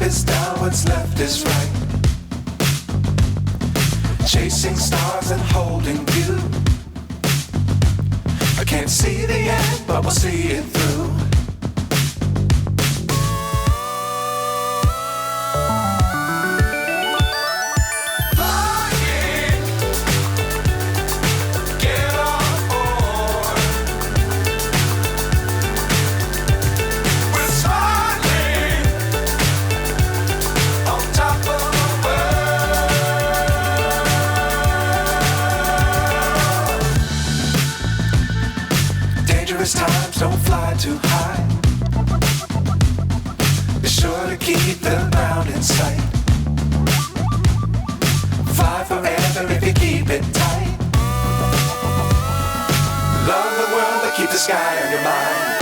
is down, what's left is right. Chasing stars and holding you. I can't see the end, but we'll see it through. Times don't fly too high. Be sure to keep the ground in sight. Fly forever if you keep it tight. Love the world, but keep the sky on your mind.